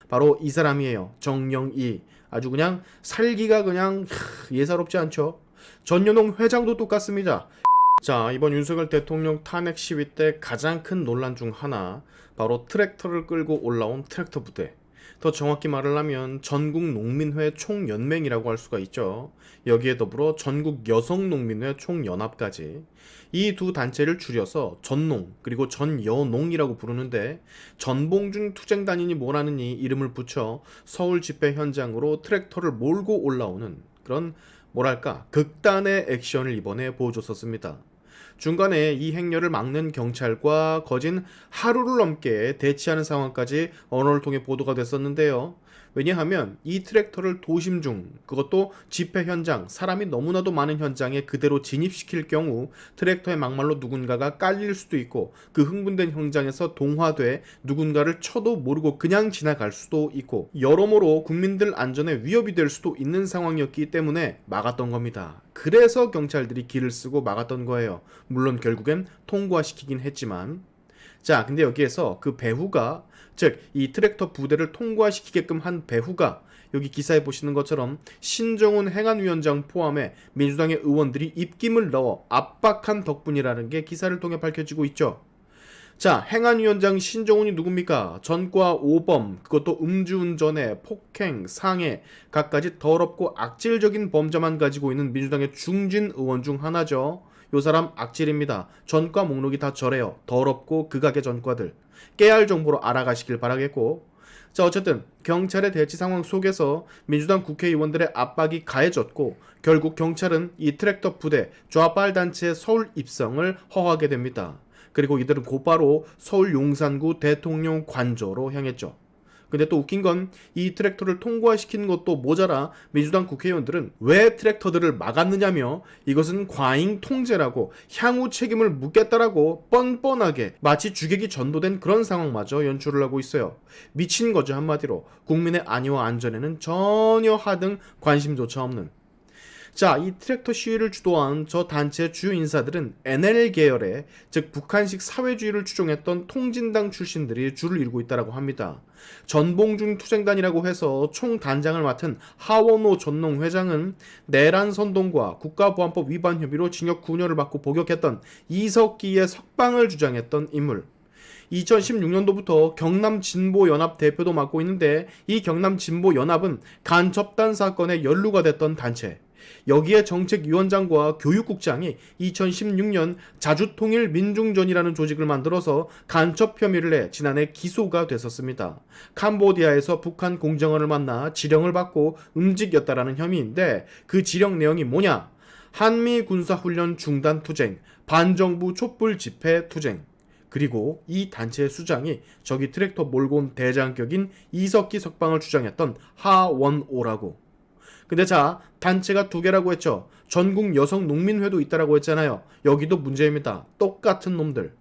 바로 이 사람이에요. 정영희. 아주 그냥 살기가 그냥 예사롭지 않죠. 전현홍 회장도 똑같습니다. 자, 이번 윤석열 대통령 탄핵 시위 때 가장 큰 논란 중 하나, 바로 트랙터를 끌고 올라온 트랙터 부대. 더 정확히 말을 하면 전국농민회 총연맹이라고 할 수가 있죠. 여기에 더불어 전국여성농민회 총연합까지. 이 두 단체를 줄여서 전농 그리고 전여농이라고 부르는데, 전봉준 투쟁단이니 뭐라느니 이름을 붙여 서울 집회 현장으로 트랙터를 몰고 올라오는 그런 뭐랄까 극단의 액션을 이번에 보여줬었습니다. 중간에 이 행렬을 막는 경찰과 거진 하루를 넘게 대치하는 상황까지 언어를 통해 보도가 됐었는데요. 왜냐하면 이 트랙터를 도심 중, 그것도 집회 현장, 사람이 너무나도 많은 현장에 그대로 진입시킬 경우 트랙터의 막말로 누군가가 깔릴 수도 있고, 그 흥분된 현장에서 동화돼 누군가를 쳐도 모르고 그냥 지나갈 수도 있고, 여러모로 국민들 안전에 위협이 될 수도 있는 상황이었기 때문에 막았던 겁니다. 그래서 경찰들이 길을 쓰고 막았던 거예요. 물론 결국엔 통과시키긴 했지만. 자, 근데 여기에서 그 배후가, 즉 이 트랙터 부대를 통과시키게끔 한 배후가, 여기 기사에 보시는 것처럼 신정훈 행안위원장 포함해 민주당의 의원들이 입김을 넣어 압박한 덕분이라는 게 기사를 통해 밝혀지고 있죠. 자, 행안위원장 신정훈이 누굽니까? 전과 5범, 그것도 음주운전에 폭행, 상해, 갖가지 더럽고 악질적인 범죄만 가지고 있는 민주당의 중진 의원 중 하나죠. 요 사람 악질입니다. 전과 목록이 다 저래요. 더럽고 극악의 전과들. 깨알 정보로 알아가시길 바라겠고. 자, 어쨌든 경찰의 대치 상황 속에서 민주당 국회의원들의 압박이 가해졌고, 결국 경찰은 이 트랙터 부대 좌빨 단체의 서울 입성을 허하게 됩니다. 그리고 이들은 곧바로 서울 용산구 대통령 관저로 향했죠. 근데 또 웃긴 건 이 트랙터를 통과시키는 것도 모자라 민주당 국회의원들은 왜 트랙터들을 막았느냐며 이것은 과잉 통제라고 향후 책임을 묻겠다라고 뻔뻔하게 마치 주객이 전도된 그런 상황마저 연출을 하고 있어요. 미친 거죠, 한마디로. 국민의 안위와 안전에는 전혀 하등 관심조차 없는. 자, 이 트랙터 시위를 주도한 저 단체의 주요 인사들은 NL 계열의, 즉 북한식 사회주의를 추종했던 통진당 출신들이 줄을 이루고 있다고 합니다. 전봉준 투쟁단이라고 해서 총단장을 맡은 하원호 전농 회장은 내란 선동과 국가보안법 위반 혐의로 징역 9년을 받고 복역했던 이석기의 석방을 주장했던 인물. 2016년도부터 경남진보연합 대표도 맡고 있는데, 이 경남진보연합은 간첩단 사건에 연루가 됐던 단체. 여기에 정책위원장과 교육국장이 2016년 자주통일민중전이라는 조직을 만들어서 간첩 혐의를 내 지난해 기소가 됐었습니다. 캄보디아에서 북한 공정원을 만나 지령을 받고 움직였다라는 혐의인데, 그 지령 내용이 뭐냐? 한미 군사훈련 중단 투쟁, 반정부 촛불 집회 투쟁. 그리고 이 단체의 수장이 저기 트랙터 몰고 온 대장격인 이석기 석방을 주장했던 하원오라고. 근데 자, 단체가 두 개라고 했죠. 전국 여성 농민회도 있다라고 했잖아요. 여기도 문제입니다. 똑같은 놈들.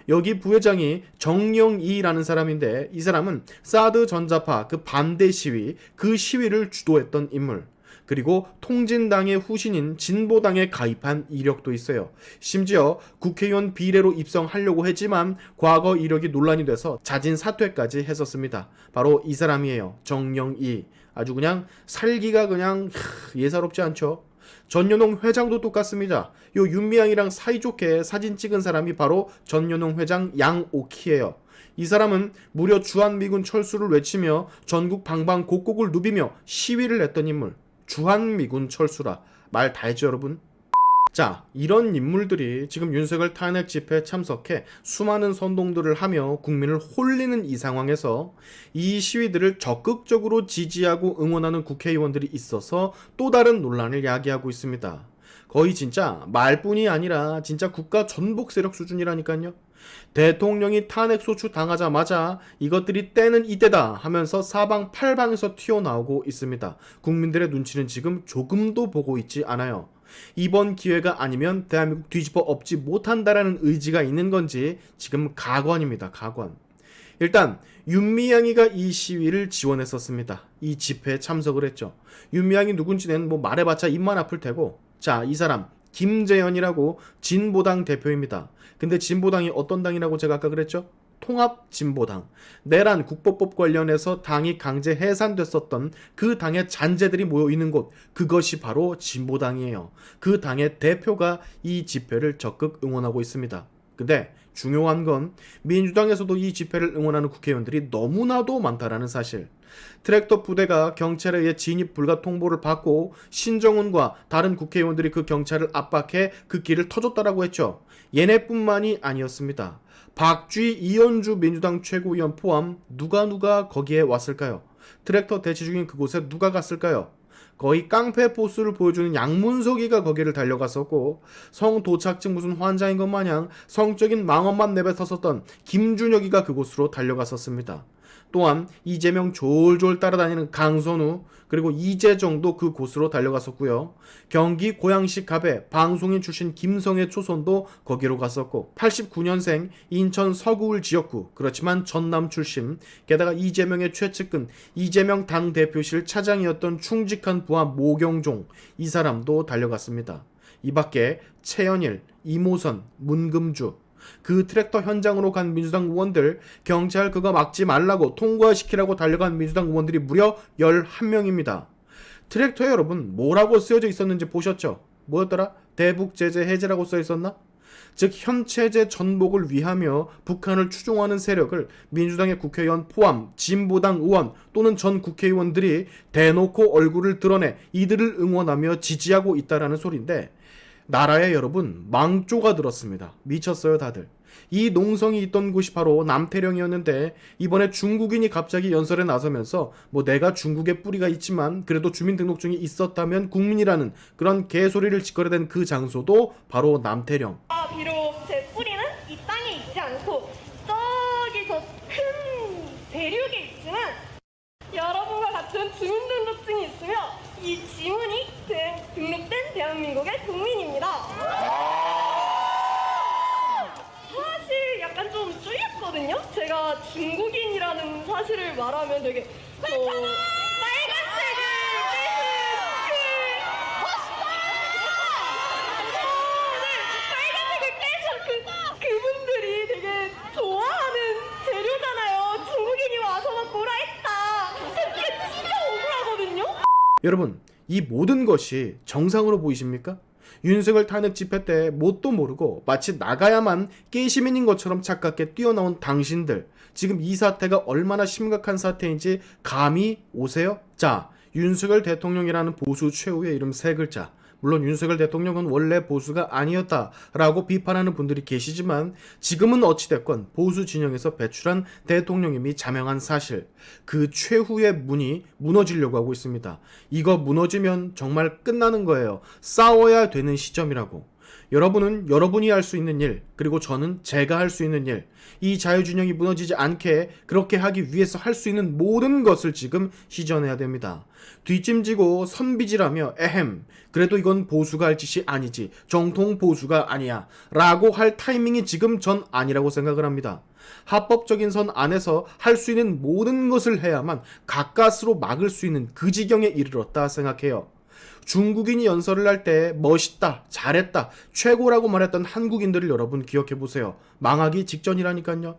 여기 부회장이 정영희라는 사람인데, 이 사람은 사드 전자파 그 반대 시위, 그 시위를 주도했던 인물. 그리고 통진당의 후신인 진보당에 가입한 이력도 있어요. 심지어 국회의원 비례로 입성하려고 했지만 과거 이력이 논란이 돼서 자진 사퇴까지 했었습니다. 바로 이 사람이에요. 정영희. 아주 그냥 살기가 그냥 예사롭지 않죠. 전현홍 회장도 똑같습니다. 요 윤미향이랑 사이좋게 사진 찍은 사람이 바로 전현홍 회장 양옥희예요. 이 사람은 무려 주한미군 철수를 외치며 전국 방방곡곡을 누비며 시위를 했던 인물. 주한미군 철수라. 말 다 했죠, 여러분? 자, 이런 인물들이 지금 윤석열 탄핵 집회에 참석해 수많은 선동들을 하며 국민을 홀리는 이 상황에서 이 시위들을 적극적으로 지지하고 응원하는 국회의원들이 있어서 또 다른 논란을 야기하고 있습니다. 거의 진짜 말뿐이 아니라 진짜 국가 전복 세력 수준이라니까요. 대통령이 탄핵소추 당하자마자 이것들이 때는 이때다 하면서 사방팔방에서 튀어나오고 있습니다. 국민들의 눈치는 지금 조금도 보고 있지 않아요. 이번 기회가 아니면 대한민국 뒤집어 엎지 못한다라는 의지가 있는 건지 지금 가관입니다. 가관. 일단 윤미향이가 이 시위를 지원했었습니다. 이 집회에 참석을 했죠. 윤미향이 누군지는 뭐 말해봤자 입만 아플 테고. 자, 이 사람 김재현이라고 진보당 대표입니다. 근데 진보당이 어떤 당이라고 제가 아까 그랬죠? 통합진보당, 내란 국보법 관련해서 당이 강제 해산됐었던 그 당의 잔재들이 모여있는 곳, 그것이 바로 진보당이에요. 그 당의 대표가 이 집회를 적극 응원하고 있습니다. 근데 중요한 건 민주당에서도 이 집회를 응원하는 국회의원들이 너무나도 많다라는 사실. 트랙터 부대가 경찰에 의해 진입 불가 통보를 받고 신정훈과 다른 국회의원들이 그 경찰을 압박해 그 길을 터줬다라고 했죠. 얘네뿐만이 아니었습니다. 박쥐, 이현주 민주당 최고위원 포함 누가 거기에 왔을까요? 트랙터 대치 중인 그곳에 누가 갔을까요? 거의 깡패 포스를 보여주는 양문석이가 거기를 달려갔었고, 성 도착증 무슨 환자인 것 마냥 성적인 망언만 내뱉었었던 김준혁이가 그곳으로 달려갔었습니다. 또한 이재명 졸졸 따라다니는 강선우, 그리고 이재정도 그곳으로 달려갔었고요. 경기 고양시 갑의 방송인 출신 김성애 초선도 거기로 갔었고, 89년생 인천 서구울 지역구, 그렇지만 전남 출신, 게다가 이재명의 최측근 이재명 당대표실 차장이었던 충직한 부하 모경종, 이 사람도 달려갔습니다. 이 밖에 최연일, 이모선, 문금주, 그 트랙터 현장으로 간 민주당 의원들, 경찰 그거 막지 말라고 통과시키라고 달려간 민주당 의원들이 무려 11명입니다. 트랙터에 여러분 뭐라고 쓰여져 있었는지 보셨죠? 뭐였더라? 대북 제재 해제라고 써 있었나? 즉 현체제 전복을 위하며 북한을 추종하는 세력을 민주당의 국회의원 포함 진보당 의원 또는 전 국회의원들이 대놓고 얼굴을 드러내 이들을 응원하며 지지하고 있다라는 소리인데, 나라에 여러분 망조가 들었습니다. 미쳤어요 다들. 이 농성이 있던 곳이 바로 남태령이었는데, 이번에 중국인이 갑자기 연설에 나서면서 뭐 내가 중국에 뿌리가 있지만 그래도 주민등록증이 있었다면 국민이라는 그런 개소리를 짓거려댄 그 장소도 바로 남태령. 비록 제 뿌리는 이 땅에 있지 않고 저기 저 큰 대륙에 있지만 여러분과 같은 주민등록증이 있으며 이 지문이 등록된 대한민국의 국민입니다. 사실 약간 좀 쫄렸거든요. 제가 중국인이라는 사실을 말하면 되게 빨간색을 떼신 그분들이 되게 좋아하는 재료잖아요. 중국인이 와서 막 뭐라 했다. 그게 진짜 억울하거든요. 여러분, 이 모든 것이 정상으로 보이십니까? 윤석열 탄핵 집회 때 뭣도 모르고 마치 나가야만 깨시민인 것처럼 착각해 뛰어나온 당신들, 지금 이 사태가 얼마나 심각한 사태인지 감이 오세요? 자, 윤석열 대통령이라는 보수 최후의 이름 세 글자. 물론 윤석열 대통령은 원래 보수가 아니었다라고 비판하는 분들이 계시지만, 지금은 어찌됐건 보수 진영에서 배출한 대통령임이 자명한 사실, 그 최후의 문이 무너지려고 하고 있습니다. 이거 무너지면 정말 끝나는 거예요. 싸워야 되는 시점이라고. 여러분은 여러분이 할 수 있는 일, 그리고 저는 제가 할 수 있는 일, 이 자유진영이 무너지지 않게 그렇게 하기 위해서 할 수 있는 모든 것을 지금 시전해야 됩니다. 뒷짐지고 선비질하며 에헴, 그래도 이건 보수가 할 짓이 아니지, 정통 보수가 아니야 라고 할 타이밍이 지금 전 아니라고 생각을 합니다. 합법적인 선 안에서 할 수 있는 모든 것을 해야만 가까스로 막을 수 있는 그 지경에 이르렀다 생각해요. 중국인이 연설을 할 때 멋있다, 잘했다, 최고라고 말했던 한국인들을 여러분 기억해보세요. 망하기 직전이라니까요.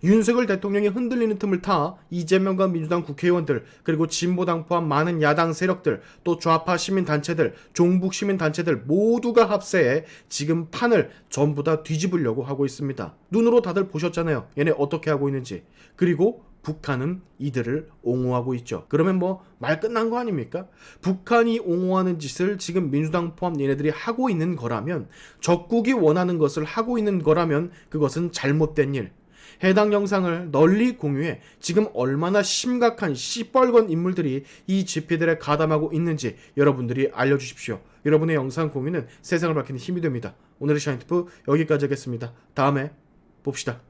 윤석열 대통령이 흔들리는 틈을 타 이재명과 민주당 국회의원들, 그리고 진보당 포함 많은 야당 세력들, 또 좌파 시민단체들, 종북 시민단체들 모두가 합세해 지금 판을 전부 다 뒤집으려고 하고 있습니다. 눈으로 다들 보셨잖아요. 얘네 어떻게 하고 있는지. 그리고 북한은 이들을 옹호하고 있죠. 그러면 뭐 말 끝난 거 아닙니까? 북한이 옹호하는 짓을 지금 민주당 포함 얘네들이 하고 있는 거라면, 적국이 원하는 것을 하고 있는 거라면 그것은 잘못된 일. 해당 영상을 널리 공유해 지금 얼마나 심각한 시뻘건 인물들이 이 집회들에 가담하고 있는지 여러분들이 알려주십시오. 여러분의 영상 공유는 세상을 밝히는 힘이 됩니다. 오늘의 샤인트프 여기까지 하겠습니다. 다음에 봅시다.